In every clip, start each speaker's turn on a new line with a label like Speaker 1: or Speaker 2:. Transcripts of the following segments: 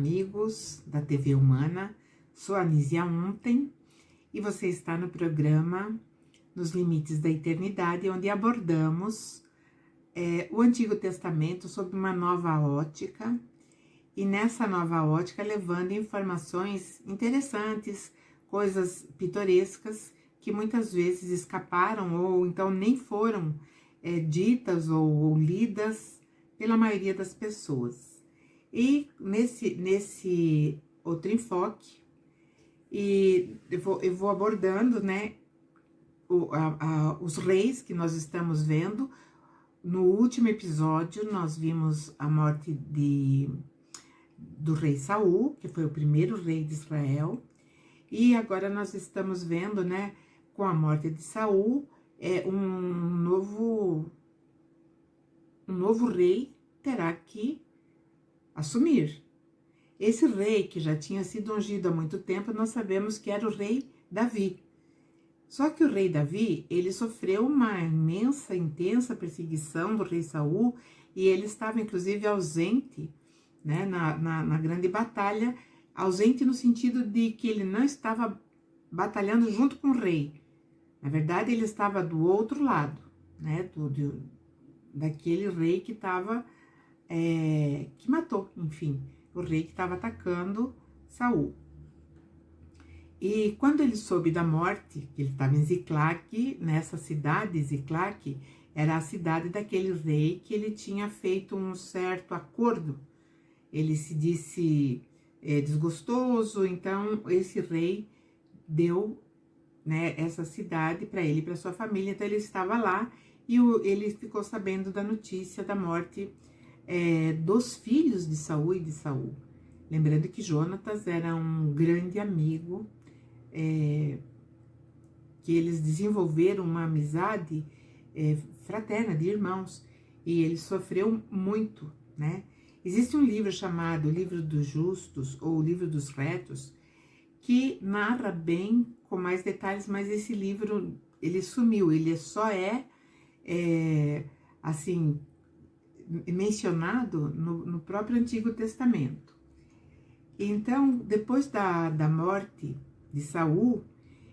Speaker 1: amigos da TV Humana, sou a Nízia Ontem e você está no programa Nos Limites da Eternidade, onde abordamos o Antigo Testamento sob uma nova ótica e nessa nova ótica levando informações interessantes, coisas pitorescas que muitas vezes escaparam ou então nem foram ditas ou lidas pela maioria das pessoas. E nesse outro enfoque, eu vou abordando, né, os reis que nós estamos vendo. No último episódio, nós vimos a morte do rei Saul, que foi o primeiro rei de Israel, e agora nós estamos vendo, né, com a morte de Saul, um novo rei terá que assumir. Esse rei, que já tinha sido ungido há muito tempo, nós sabemos que era o rei Davi. Só que o rei Davi, ele sofreu uma imensa, intensa perseguição do rei Saul, e ele estava inclusive ausente, né, na grande batalha, ausente no sentido de que ele não estava batalhando junto com o rei. Na verdade, ele estava do outro lado, né, daquele rei que estava, que matou, enfim, o rei que estava atacando Saul. E quando ele soube da morte, que ele estava em Ziclague, nessa cidade, Ziclague, era a cidade daquele rei que ele tinha feito um certo acordo. Ele se disse desgostoso, então esse rei deu, né, essa cidade para ele e para sua família. Então ele estava lá e ele ficou sabendo da notícia da morte dos filhos de Saul e de Saul. Lembrando que Jonatas era um grande amigo, que eles desenvolveram uma amizade fraterna, de irmãos, e ele sofreu muito, né? Existe um livro chamado Livro dos Justos, ou Livro dos Retos, que narra bem, com mais detalhes, mas esse livro, ele sumiu, ele só assim, mencionado no próprio Antigo Testamento. Então, depois da morte de Saul,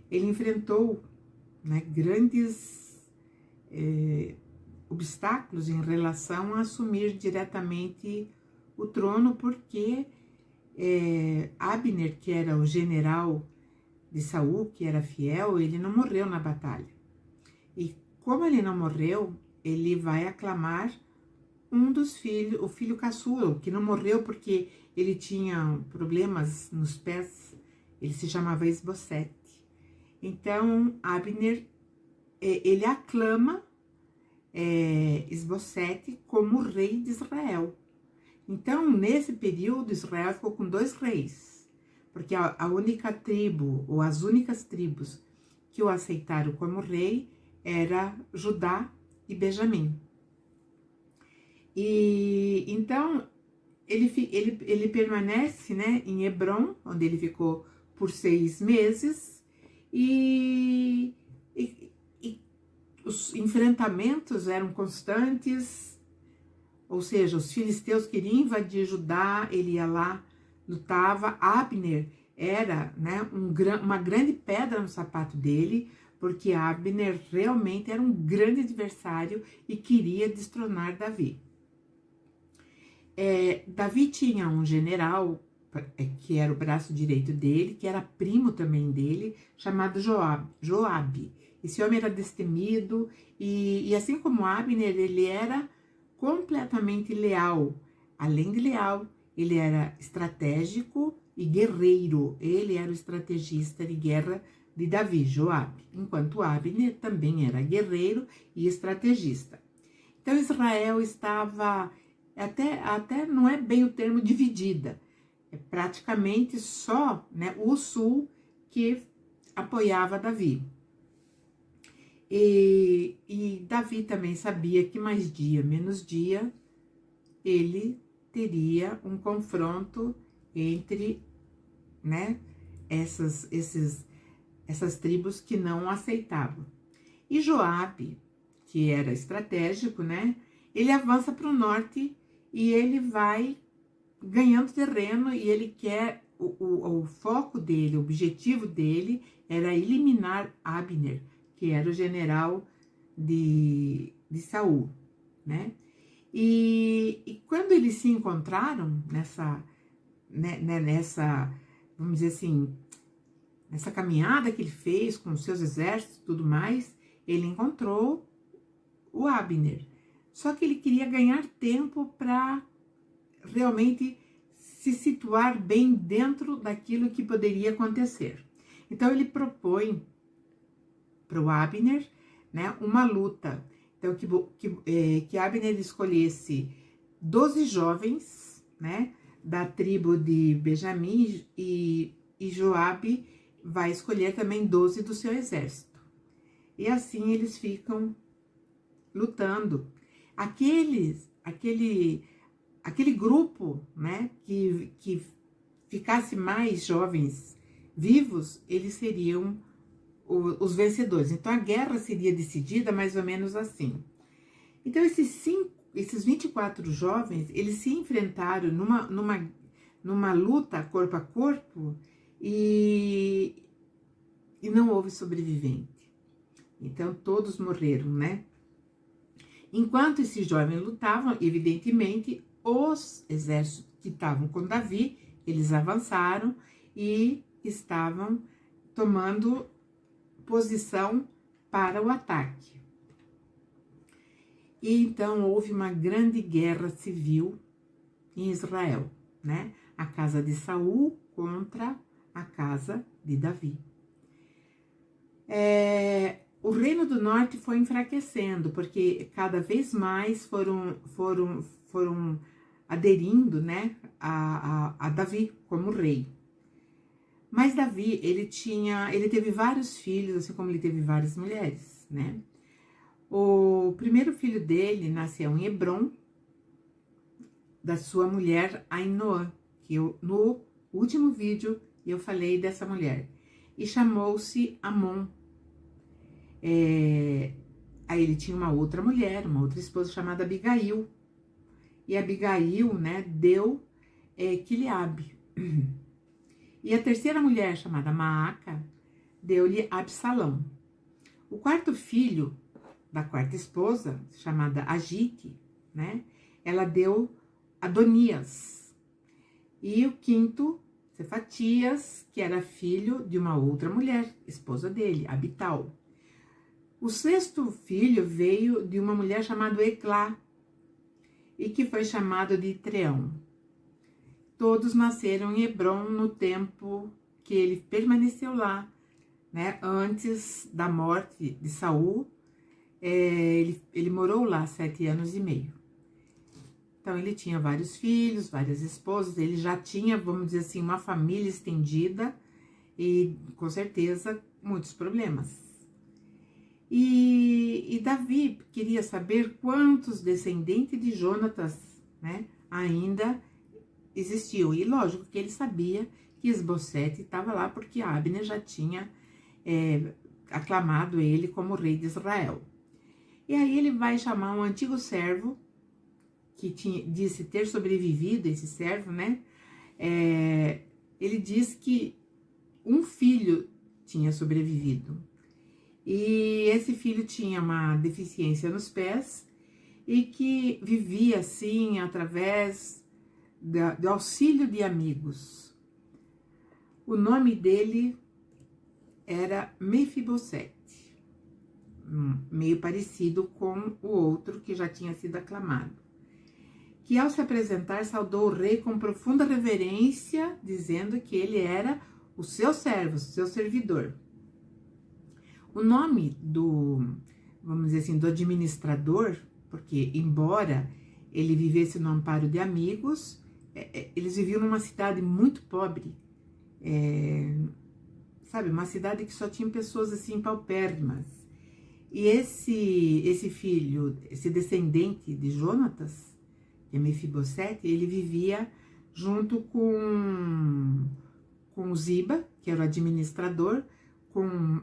Speaker 1: ele enfrentou, né, grandes obstáculos em relação a assumir diretamente o trono, porque Abner, que era o general de Saul, que era fiel, ele não morreu na batalha. E como ele não morreu, ele vai aclamar um dos filhos, o filho caçula, que não morreu porque ele tinha problemas nos pés, ele se chamava Esbocete. Então, Abner, ele aclama Esbocete como rei de Israel. Então, nesse período, Israel ficou com 2 reis, porque a única tribo, ou as únicas tribos que o aceitaram como rei, era Judá e Benjamim. E então ele permanece, né, em Hebrom, onde ele ficou por 6 meses, e os enfrentamentos eram constantes, ou seja, os filisteus queriam invadir Judá, ele ia lá, lutava. Abner era, né, uma grande pedra no sapato dele, porque Abner realmente era um grande adversário e queria destronar Davi. Davi tinha um general, que era o braço direito dele, que era primo também dele, chamado Joabe. Esse homem era destemido e assim como Abner, ele era completamente leal. Além de leal, ele era estratégico e guerreiro. Ele era o estrategista de guerra de Davi, Joabe, enquanto Abner também era guerreiro e estrategista. Então Israel estava, até não é bem o termo dividida, é praticamente só, né, o sul que apoiava Davi. E Davi também sabia que mais dia, menos dia, ele teria um confronto entre, né, essas tribos que não aceitavam. E Joabe, que era estratégico, né, ele avança para o norte e ele vai, ganhando terreno e ele quer, o foco dele, o objetivo dele era eliminar Abner, que era o general de Saul, né? E quando eles se encontraram nessa, vamos dizer assim, nessa caminhada que ele fez com os seus exércitos e tudo mais, ele encontrou o Abner. Só que ele queria ganhar tempo para realmente se situar bem dentro daquilo que poderia acontecer. Então ele propõe para o Abner, né, uma luta. Então que Abner escolhesse 12 jovens, né, da tribo de Benjamim, e Joabe vai escolher também 12 do seu exército. E assim eles ficam lutando. Aquele grupo, né, que ficasse mais jovens vivos, eles seriam os vencedores. Então a guerra seria decidida mais ou menos assim. Então esses 24 jovens, eles se enfrentaram numa luta corpo a corpo e não houve sobrevivente. Então todos morreram, né? Enquanto esses jovens lutavam, evidentemente, os exércitos que estavam com Davi, eles avançaram e estavam tomando posição para o ataque. E então houve uma grande guerra civil em Israel, né? A casa de Saul contra a casa de Davi. O reino do norte foi enfraquecendo, porque cada vez mais foram aderindo, né, a Davi como rei. Mas Davi, ele teve vários filhos, assim como ele teve várias mulheres, né? O primeiro filho dele nasceu em Hebron, da sua mulher Ainoã, que no último vídeo eu falei dessa mulher, e chamou-se Amon. Aí ele tinha uma outra mulher, uma outra esposa chamada Abigail. E Abigail, né, deu Quileabe. E a terceira mulher, chamada Maaca, deu-lhe Absalão. O quarto filho da quarta esposa, chamada Agite, né, ela deu Adonias. E o quinto, Cefatias, que era filho de uma outra mulher, esposa dele, Abital. O sexto filho veio de uma mulher chamada Eclá, e que foi chamado de Treão. Todos nasceram em Hebron no tempo que ele permaneceu lá, né? Antes da morte de Saul, ele morou lá 7 anos e meio. Então ele tinha vários filhos, várias esposas, ele já tinha, vamos dizer assim, uma família estendida e, com certeza, muitos problemas. E Davi queria saber quantos descendentes de Jonatas, né, ainda existiam. E lógico que ele sabia que Esbocete estava lá porque Abner já tinha aclamado ele como rei de Israel. E aí ele vai chamar um antigo servo, que disse ter sobrevivido, esse servo, né? Ele diz que um filho tinha sobrevivido. E esse filho tinha uma deficiência nos pés e que vivia assim através do auxílio de amigos. O nome dele era Mefibosete, meio parecido com o outro que já tinha sido aclamado, que ao se apresentar saudou o rei com profunda reverência, dizendo que ele era o seu servo, o seu servidor. O nome vamos dizer assim, do administrador, porque embora ele vivesse no amparo de amigos, eles viviam numa cidade muito pobre, sabe, uma cidade que só tinha pessoas assim paupérrimas. E esse filho, esse descendente de Jonatas, que é Mefibosete, ele vivia junto com Ziba, que era o administrador, com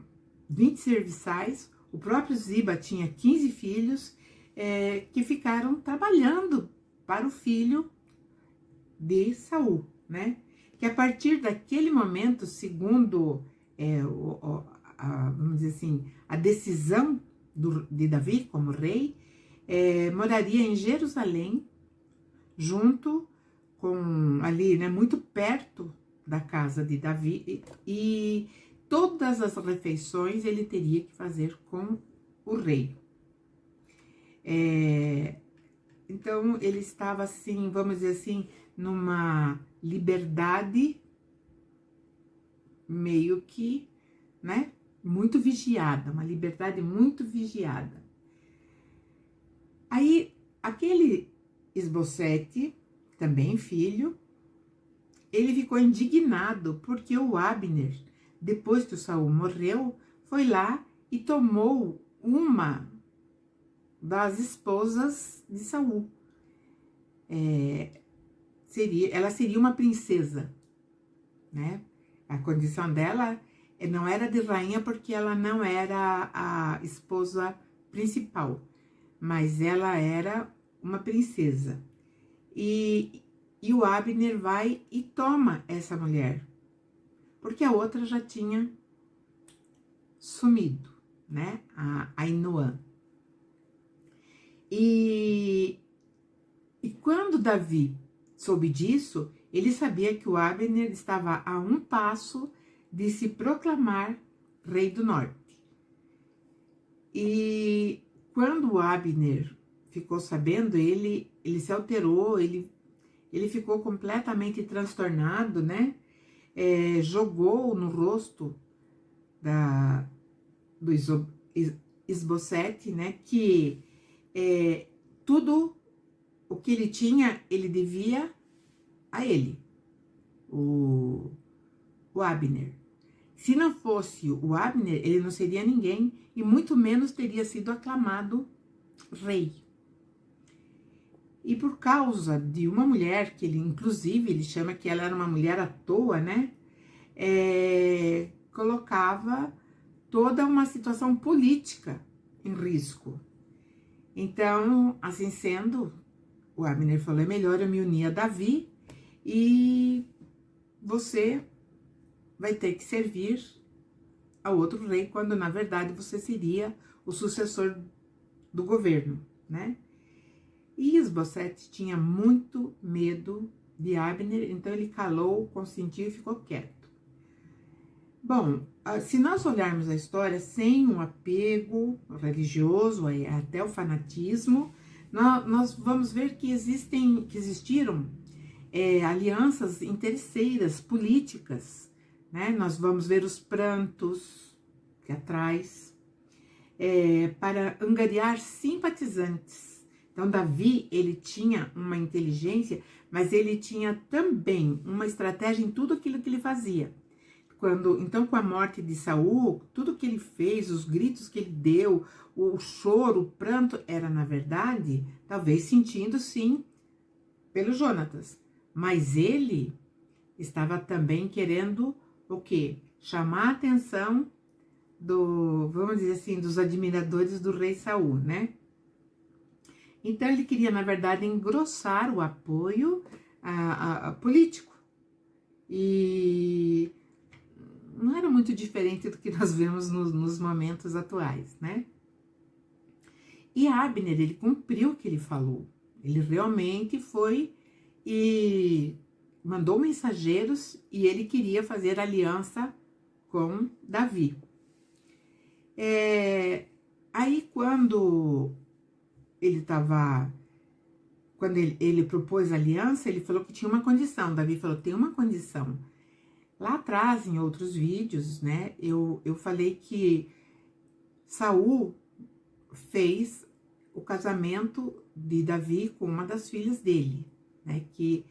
Speaker 1: 20 serviçais. O próprio Ziba tinha 15 filhos que ficaram trabalhando para o filho de Saul, né? Que a partir daquele momento, segundo vamos dizer assim, a decisão de Davi como rei, moraria em Jerusalém, junto com ali, né, muito perto da casa de Davi, e todas as refeições ele teria que fazer com o rei. Então ele estava assim, vamos dizer assim, numa liberdade meio que, né, muito vigiada, uma liberdade muito vigiada. Aí aquele Isbosete, também filho, ele ficou indignado porque o Abner, depois que o Saul morreu, foi lá e tomou uma das esposas de Saul. Ela seria uma princesa, né? A condição dela não era de rainha porque ela não era a esposa principal, mas ela era uma princesa. E o Abner vai e toma essa mulher, porque a outra já tinha sumido, né? A Ainoã. E quando Davi soube disso, ele sabia que o Abner estava a um passo de se proclamar rei do norte. E quando o Abner ficou sabendo, ele se alterou, ele ficou completamente transtornado, né? Jogou no rosto do Isbosete, né? Que tudo o que ele tinha, ele devia a ele, o Abner. Se não fosse o Abner, ele não seria ninguém e muito menos teria sido aclamado rei. E por causa de uma mulher, que ele, inclusive, ele chama que ela era uma mulher à toa, né? Colocava toda uma situação política em risco. Então, assim sendo, o Abner falou, é melhor eu me unir a Davi e você vai ter que servir ao outro rei, quando na verdade você seria o sucessor do governo, né? E Isbosete tinha muito medo de Abner, então ele calou, consentiu e ficou quieto. Bom, se nós olharmos a história sem um apego religioso, até o fanatismo, nós vamos ver que existiram alianças interesseiras, políticas, né? Nós vamos ver os prantos que atrás, para angariar simpatizantes. Então, Davi, ele tinha uma inteligência, mas ele tinha também uma estratégia em tudo aquilo que ele fazia. Então, com a morte de Saul, tudo que ele fez, os gritos que ele deu, o choro, o pranto, era, na verdade, talvez sentindo, sim, pelo Jonatas. Mas ele estava também querendo, o quê? Chamar a atenção vamos dizer assim, dos admiradores do rei Saul, né? Então, ele queria, na verdade, engrossar o apoio político. E não era muito diferente do que nós vemos nos momentos atuais, né? E Abner, ele cumpriu o que ele falou. Ele realmente foi e mandou mensageiros e ele queria fazer aliança com Davi. Aí, quando ele propôs aliança, ele falou que tinha uma condição. Davi falou, tem uma condição. Lá atrás, em outros vídeos, né, eu falei que Saul fez o casamento de Davi com uma das filhas dele, né, que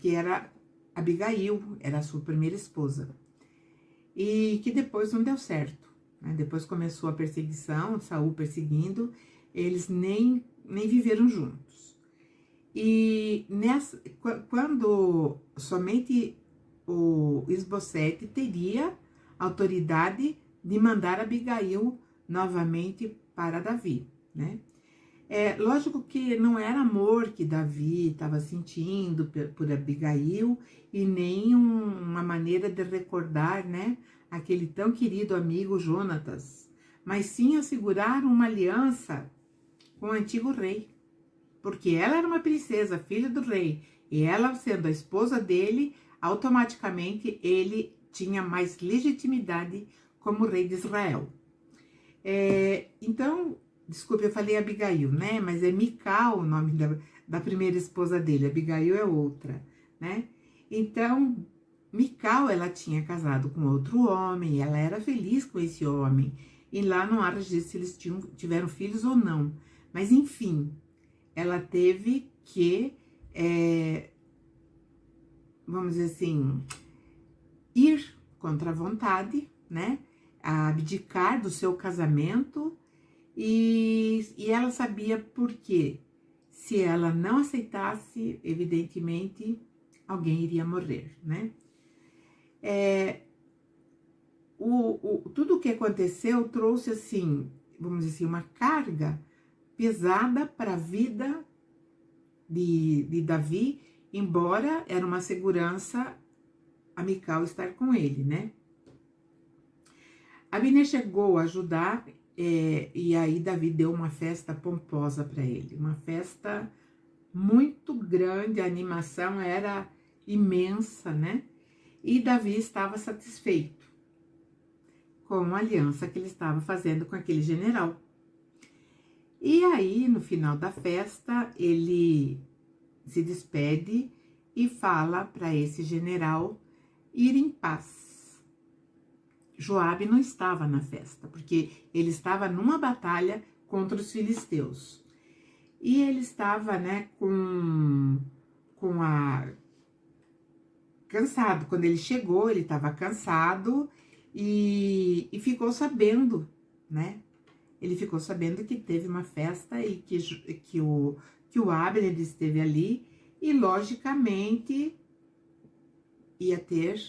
Speaker 1: era Abigail, era a sua primeira esposa, e que depois não deu certo, né? Depois começou a perseguição, Saul perseguindo, eles nem viveram juntos. E quando somente o Isbosete teria autoridade de mandar Abigail novamente para Davi, né? Lógico que não era amor que Davi estava sentindo por Abigail e nem uma maneira de recordar, né, aquele tão querido amigo Jonatas, mas sim assegurar uma aliança com o antigo rei, porque ela era uma princesa, filha do rei, e ela sendo a esposa dele, automaticamente ele tinha mais legitimidade como rei de Israel. Então, desculpe, eu falei Abigail, né? Mas é Mical o nome da primeira esposa dele, Abigail é outra, né? Então, Mical, ela tinha casado com outro homem, e ela era feliz com esse homem, e lá não há registro se eles tiveram filhos ou não, mas enfim, ela teve que, vamos dizer assim, ir contra a vontade, né? A abdicar do seu casamento, e ela sabia por quê. Se ela não aceitasse, evidentemente, alguém iria morrer, né? Tudo o que aconteceu trouxe, assim, vamos dizer assim, uma carga pesada para a vida de Davi, embora era uma segurança a Mical estar com ele, né? Abner chegou a ajudar, e aí Davi deu uma festa pomposa para ele, uma festa muito grande, a animação era imensa, né? E Davi estava satisfeito com a aliança que ele estava fazendo com aquele general. E aí, no final da festa, ele se despede e fala para esse general ir em paz. Joabe não estava na festa, porque ele estava numa batalha contra os filisteus. E ele estava, né, cansado. Quando ele chegou, ele estava cansado e ficou sabendo, né? Ele ficou sabendo que teve uma festa e que o Abner esteve ali e, logicamente, ia ter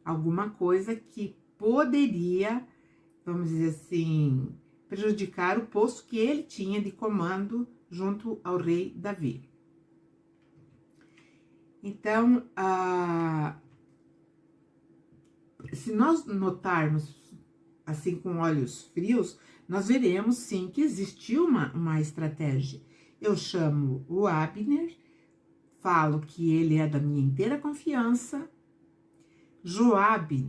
Speaker 1: alguma coisa que poderia, vamos dizer assim, prejudicar o posto que ele tinha de comando junto ao rei Davi. Então, se nós notarmos assim com olhos frios, nós veremos sim que existiu uma estratégia. Eu chamo o Abner, falo que ele é da minha inteira confiança. Joabe,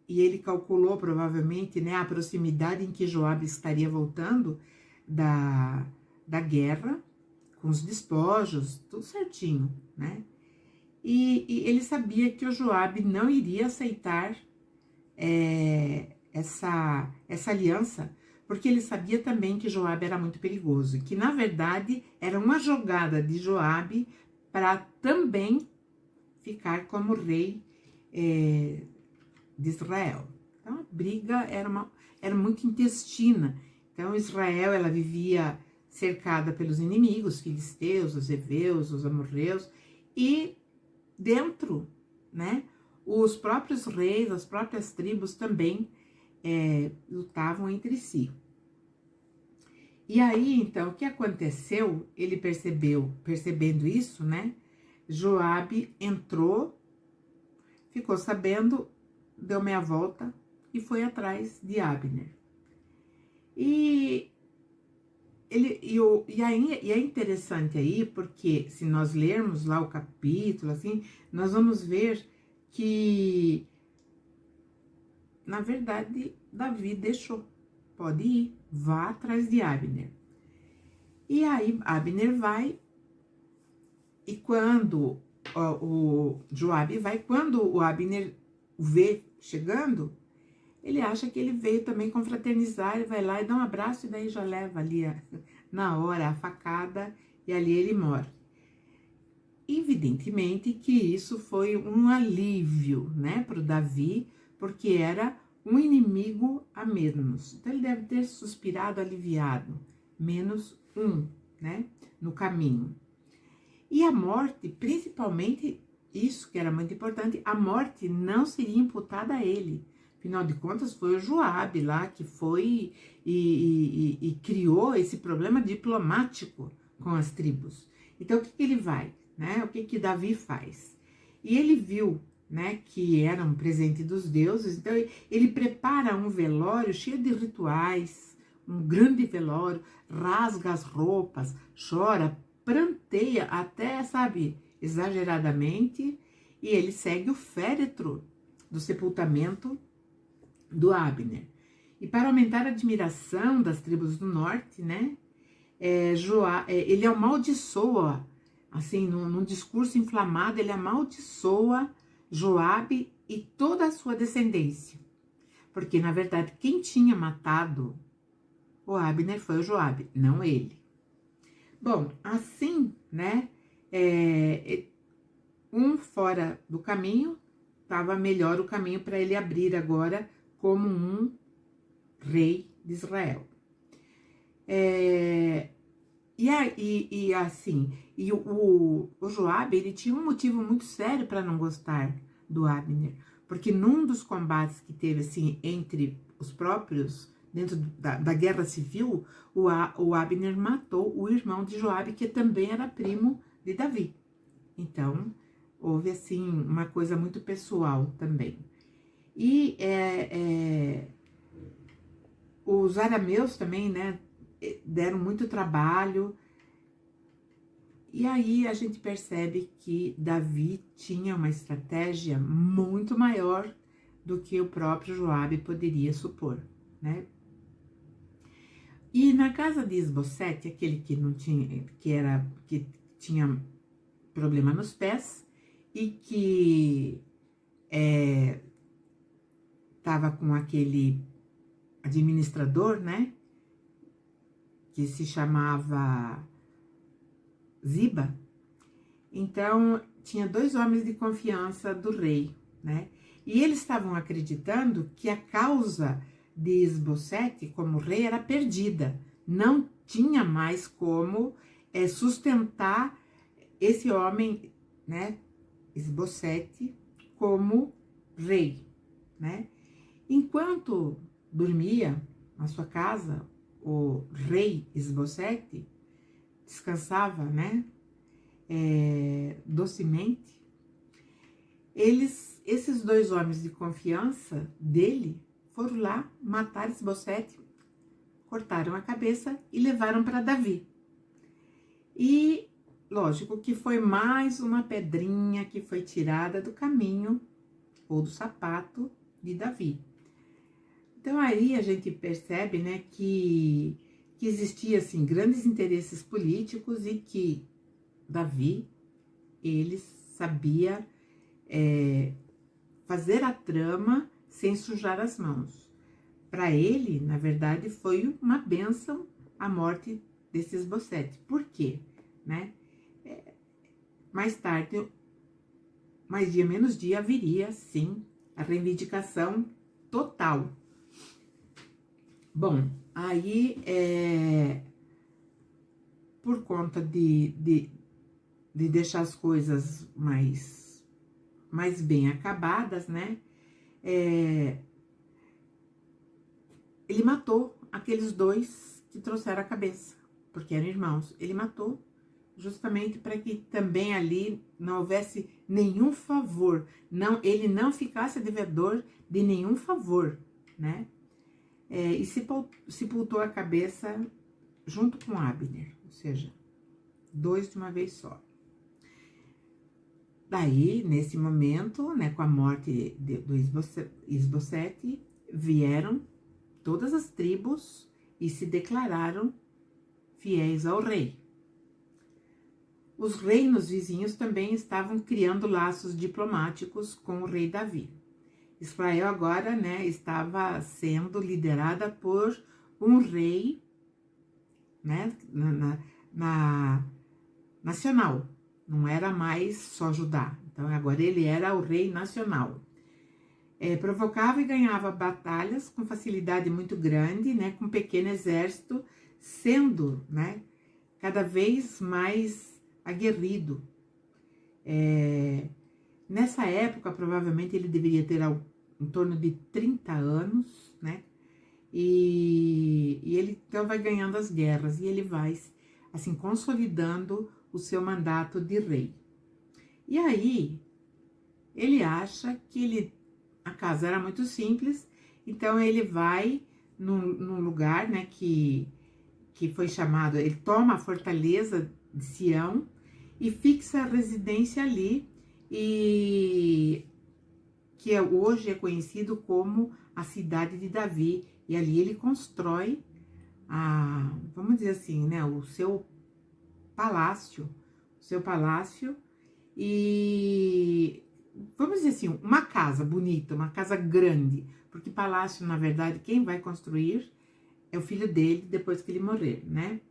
Speaker 1: e ele calculou provavelmente, né, a proximidade em que Joabe estaria voltando da guerra, com os despojos, tudo certinho, né? E ele sabia que o Joabe não iria aceitar essa aliança, porque ele sabia também que Joabe era muito perigoso, e que na verdade era uma jogada de Joabe para também ficar como rei de Israel. Então a briga era muito intestina. Então Israel, ela vivia cercada pelos inimigos, filisteus, os heveus, os amorreus, e dentro, né, os próprios reis, as próprias tribos também lutavam entre si. E aí, então, o que aconteceu? Ele percebendo isso, né, Joabe entrou, ficou sabendo, deu meia volta e foi atrás de Abner. E é interessante aí, porque se nós lermos lá o capítulo, assim, nós vamos ver que, na verdade, Davi deixou, pode ir, vá atrás de Abner. E aí Abner vai, e quando o Joabe vai, quando o Abner o vê chegando, ele acha que ele veio também confraternizar, ele vai lá e dá um abraço, e daí já leva ali na hora a facada, e ali ele morre. Evidentemente que isso foi um alívio, né, para o Davi, porque era um inimigo a menos. Então ele deve ter suspirado aliviado, menos um, né, no caminho. E a morte, principalmente, isso que era muito importante, a morte não seria imputada a ele, Afinal de contas, foi o Joabe lá que foi e criou esse problema diplomático com as tribos. Então, o que ele vai, né? O que Davi faz? E ele viu, né, que era um presente dos deuses, então ele prepara um velório cheio de rituais, um grande velório, rasga as roupas, chora, pranteia até, sabe, exageradamente, e ele segue o féretro do sepultamento do Abner. E para aumentar a admiração das tribos do norte, né, ele amaldiçoa, assim, num discurso inflamado, ele amaldiçoa Joabe e toda a sua descendência. Porque, na verdade, quem tinha matado o Abner foi o Joabe, não ele. Bom, assim, né, um fora do caminho, estava melhor o caminho para ele abrir agora como um rei de Israel. O Joabe, ele tinha um motivo muito sério para não gostar do Abner, porque num dos combates que teve assim entre os próprios, dentro da guerra civil, o Abner matou o irmão de Joabe, que também era primo de Davi. Então, houve assim uma coisa muito pessoal também. E os arameus também, né, deram muito trabalho. E aí a gente percebe que Davi tinha uma estratégia muito maior do que o próprio Joabe poderia supor, né? E na casa de Isbosete, aquele que não tinha, que tinha problema nos pés e que estava com aquele administrador, né, que se chamava Ziba. Então, tinha 2 homens de confiança do rei, né, e eles estavam acreditando que a causa de Isbosete como rei era perdida, não tinha mais como sustentar esse homem, né, Isbosete, como rei, né. Enquanto dormia na sua casa, o rei Isbosete descansava, né, docemente. Esses 2 homens de confiança dele foram lá matar Isbosete, cortaram a cabeça e levaram para Davi. E lógico que foi mais uma pedrinha que foi tirada do caminho ou do sapato de Davi. Então aí a gente percebe, né, que existia assim grandes interesses políticos e que Davi, ele sabia fazer a trama sem sujar as mãos. Para ele, na verdade, foi uma bênção a morte desse Isbosete. Por quê? Né? Mais tarde, mais dia menos dia, haveria sim a reivindicação total. Bom, aí por conta de deixar as coisas mais bem acabadas, né, ele matou aqueles 2 que trouxeram a cabeça, porque eram irmãos. Ele matou justamente para que também ali não houvesse nenhum favor, ele não ficasse devedor de nenhum favor, né? E sepultou a cabeça junto com Abner, ou seja, 2 de uma vez só. Daí, nesse momento, né, com a morte do Isbosete, vieram todas as tribos e se declararam fiéis ao rei. Os reinos vizinhos também estavam criando laços diplomáticos com o rei Davi. Israel agora, né, estava sendo liderada por um rei, né, nacional, não era mais só Judá. Então agora ele era o rei nacional. Provocava e ganhava batalhas com facilidade muito grande, né, com um pequeno exército, sendo, né, cada vez mais aguerrido. Nessa época, provavelmente ele deveria ter em torno de 30 anos, né? E ele então vai ganhando as guerras e ele vai, assim, consolidando o seu mandato de rei. E aí, ele acha que a casa era muito simples, então ele vai num lugar, né, que foi chamado, ele toma a fortaleza de Sião e fixa a residência ali, e que hoje é conhecido como a cidade de Davi. E ali ele constrói, vamos dizer assim, né, o seu palácio, e vamos dizer assim, uma casa bonita, uma casa grande, porque palácio, na verdade, quem vai construir é o filho dele depois que ele morrer, né?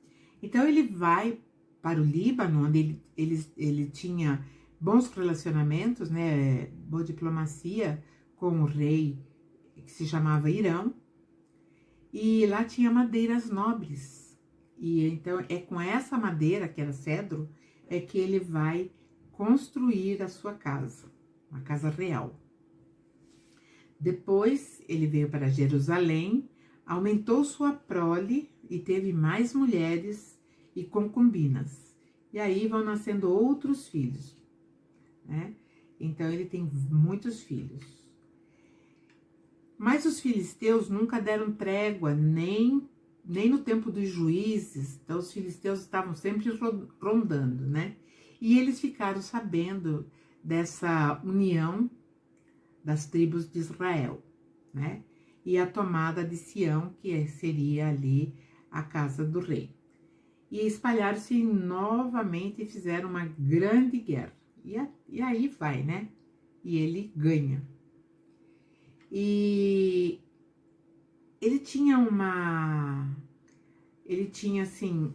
Speaker 1: Então ele vai para o Líbano, onde ele tinha bons relacionamentos, né, boa diplomacia com o rei que se chamava Irão, e lá tinha madeiras nobres. E então é com essa madeira, que era cedro, é que ele vai construir a sua casa, uma casa real. Depois ele veio para Jerusalém, aumentou sua prole e teve mais mulheres e concubinas. E aí vão nascendo outros filhos, né? Então ele tem muitos filhos. Mas os filisteus nunca deram trégua, nem no tempo dos juízes. Então os filisteus estavam sempre rondando, né? E eles ficaram sabendo dessa união das tribos de Israel, né? E a tomada de Sião, que seria ali a casa do rei. E espalharam-se novamente e fizeram uma grande guerra. E aí vai, né? E ele ganha. E ele tinha assim,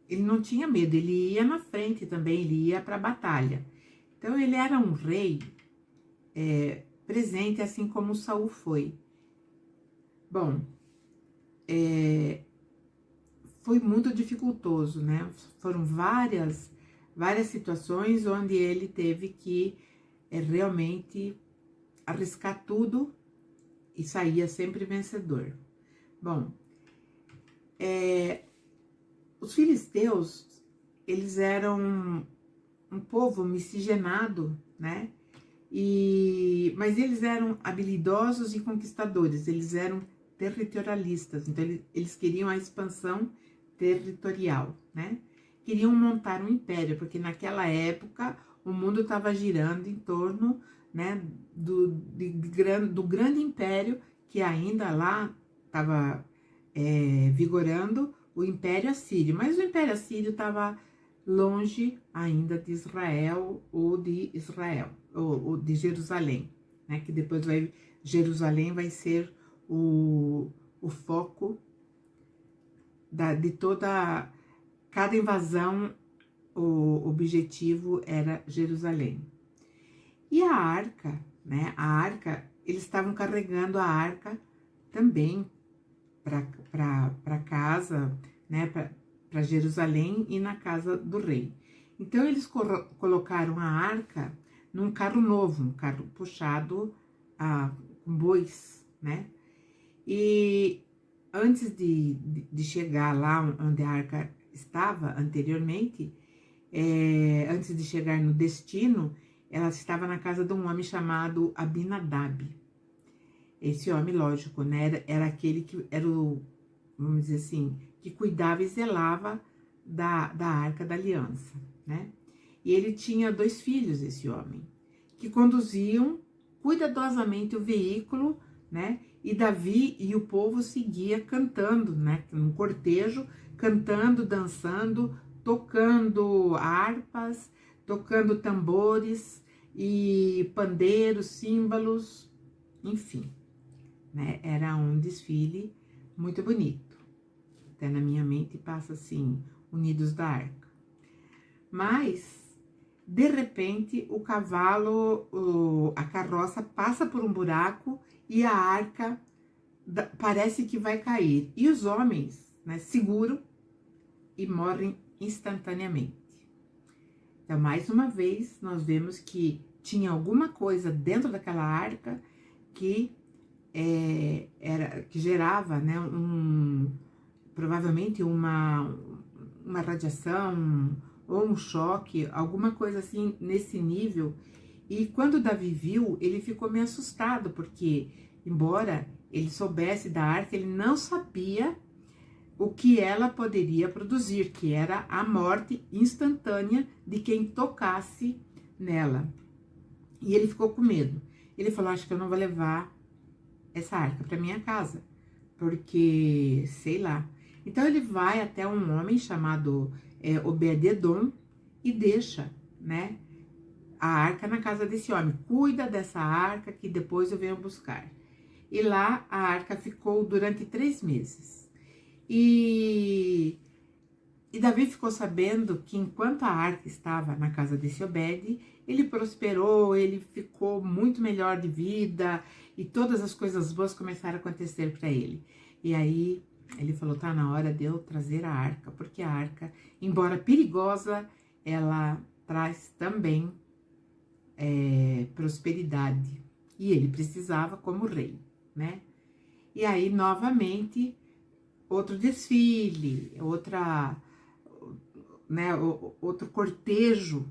Speaker 1: ele não tinha medo, ele ia na frente também, ele ia para a batalha. Então ele era um rei presente, assim como Saul foi. Bom, foi muito dificultoso, né? Foram várias situações onde ele teve que realmente arriscar tudo e saía sempre vencedor. Bom, os filisteus, eles eram um povo miscigenado, né? Mas eles eram habilidosos e conquistadores, eles eram territorialistas, então eles queriam a expansão territorial, né? Queriam montar um império, porque naquela época o mundo estava girando em torno, né, do grande império que ainda lá estava vigorando, o Império Assírio. Mas o Império Assírio estava longe ainda de Israel ou de Jerusalém, né? Que depois Jerusalém vai ser o foco de toda cada invasão. O objetivo era Jerusalém. E a arca, né? Eles estavam carregando a arca também para casa, né? Para Jerusalém e na casa do rei. Então eles colocaram a arca num carro novo, um carro puxado com bois, né? E antes de chegar lá onde a arca estava anteriormente, antes de chegar no destino, ela estava na casa de um homem chamado Abinadab. Esse homem, lógico, né, era aquele que era vamos dizer assim, que cuidava e zelava da Arca da Aliança, né? E ele tinha 2 filhos, esse homem, que conduziam cuidadosamente o veículo, né? E Davi e o povo seguia cantando, né? Num cortejo, cantando, dançando, tocando harpas, tocando tambores e pandeiros, símbolos, enfim, né? Era um desfile muito bonito. Até na minha mente passa assim, Unidos da Arca. Mas, de repente, o cavalo, a carroça passa por um buraco e a arca parece que vai cair. E os homens, né, seguram e morrem instantaneamente. Então, mais uma vez, nós vemos que tinha alguma coisa dentro daquela arca que que gerava, né, provavelmente uma radiação ou um choque, alguma coisa assim nesse nível. E quando Davi viu, ele ficou meio assustado, porque embora ele soubesse da arca, ele não sabia o que ela poderia produzir, que era a morte instantânea de quem tocasse nela. E ele ficou com medo. Ele falou: acho que eu não vou levar essa arca para minha casa, porque, sei lá. Então ele vai até um homem chamado Obed-edom e deixa, né, a arca na casa desse homem. Cuida dessa arca que depois eu venho buscar. E lá a arca ficou durante 3 meses. E Davi ficou sabendo que enquanto a arca estava na casa desse Obed, ele prosperou, ele ficou muito melhor de vida e todas as coisas boas começaram a acontecer para ele. E aí ele falou: tá na hora de eu trazer a arca, porque a arca, embora perigosa, ela traz também prosperidade. E ele precisava como rei, né? E aí, novamente, outro desfile, outro cortejo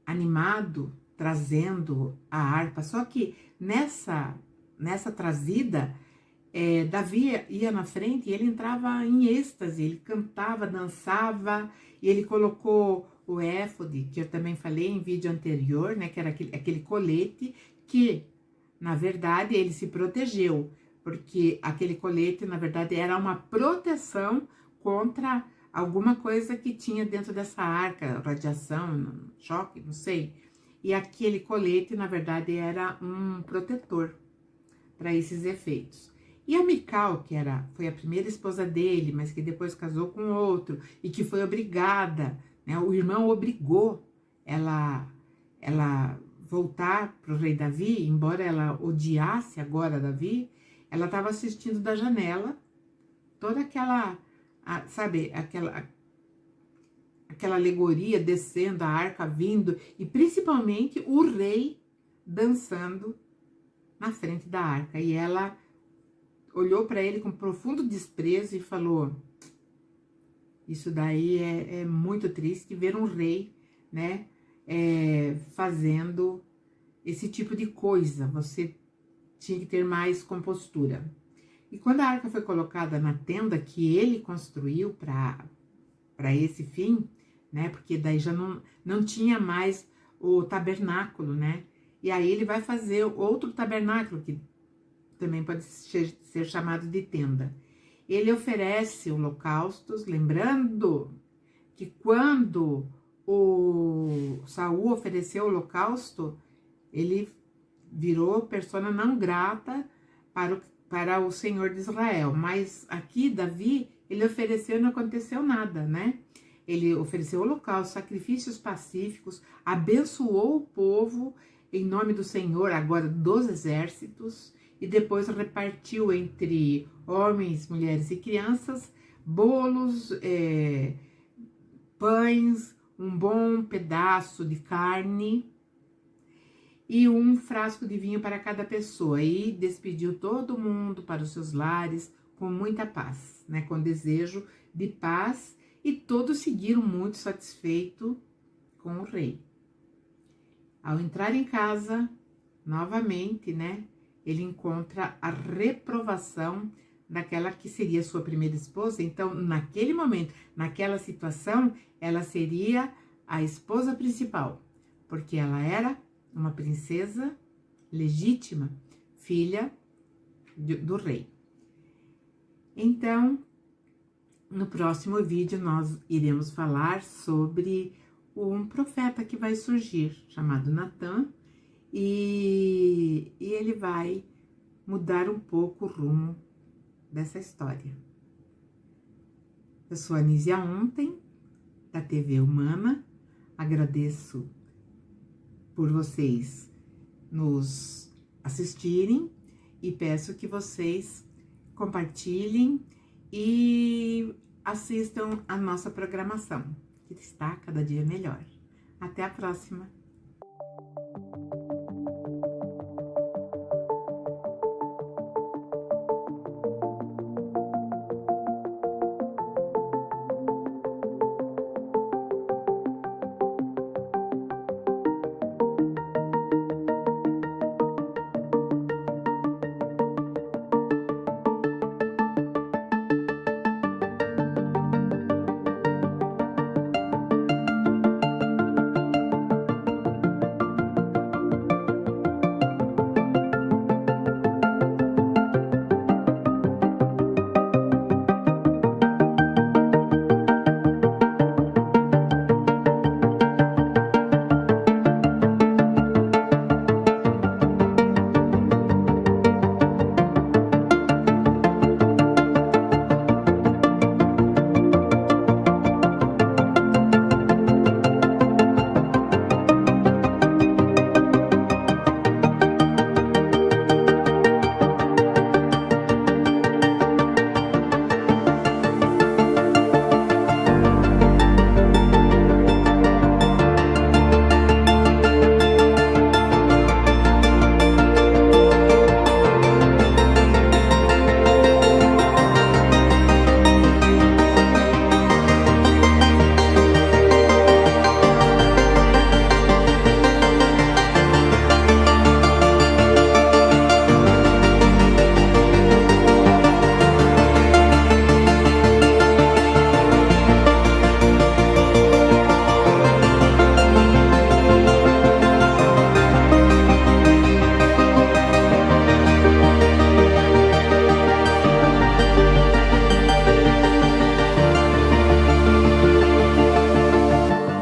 Speaker 1: animado trazendo a harpa. Só que nessa trazida, Davi ia na frente e ele entrava em êxtase, ele cantava, dançava, e ele colocou o éfode, que eu também falei em vídeo anterior, né, que era aquele colete que, na verdade, ele se protegeu, porque aquele colete, na verdade, era uma proteção contra alguma coisa que tinha dentro dessa arca, radiação, choque, não sei. E aquele colete, na verdade, era um protetor para esses efeitos. E a Mical, que foi a primeira esposa dele, mas que depois casou com outro, e que foi obrigada, né, o irmão obrigou ela voltar para o rei Davi, embora ela odiasse agora Davi, ela estava assistindo da janela, toda aquela, sabe, aquela alegoria descendo, a arca vindo, e principalmente o rei dançando na frente da arca. E ela olhou para ele com profundo desprezo e falou: isso daí é muito triste ver um rei, né, fazendo esse tipo de coisa. Você tinha que ter mais compostura. E quando a arca foi colocada na tenda que ele construiu para esse fim, né, porque daí já não tinha mais o tabernáculo, né, e aí ele vai fazer outro tabernáculo, que também pode ser chamado de tenda. Ele oferece holocaustos, lembrando que quando o Saul ofereceu o holocausto, ele virou persona não grata para o Senhor de Israel. Mas aqui, Davi, ele ofereceu e não aconteceu nada, né? Ele ofereceu holocausto, sacrifícios pacíficos, abençoou o povo em nome do Senhor, agora dos exércitos, e depois repartiu entre homens, mulheres e crianças bolos, pães, um bom pedaço de carne e um frasco de vinho para cada pessoa, e despediu todo mundo para os seus lares com muita paz, né, com desejo de paz, e todos seguiram muito satisfeitos com o rei. Ao entrar em casa, novamente, né, ele encontra a reprovação daquela que seria sua primeira esposa. Então, naquele momento, naquela situação, ela seria a esposa principal, porque ela era uma princesa legítima, filha do rei. Então, no próximo vídeo, nós iremos falar sobre um profeta que vai surgir, chamado Natã, e ele vai mudar um pouco o rumo dessa história. Eu sou a Anísia Ontem, da TV Humana. Agradeço por vocês nos assistirem e peço que vocês compartilhem e assistam a nossa programação, que está cada dia melhor. Até a próxima!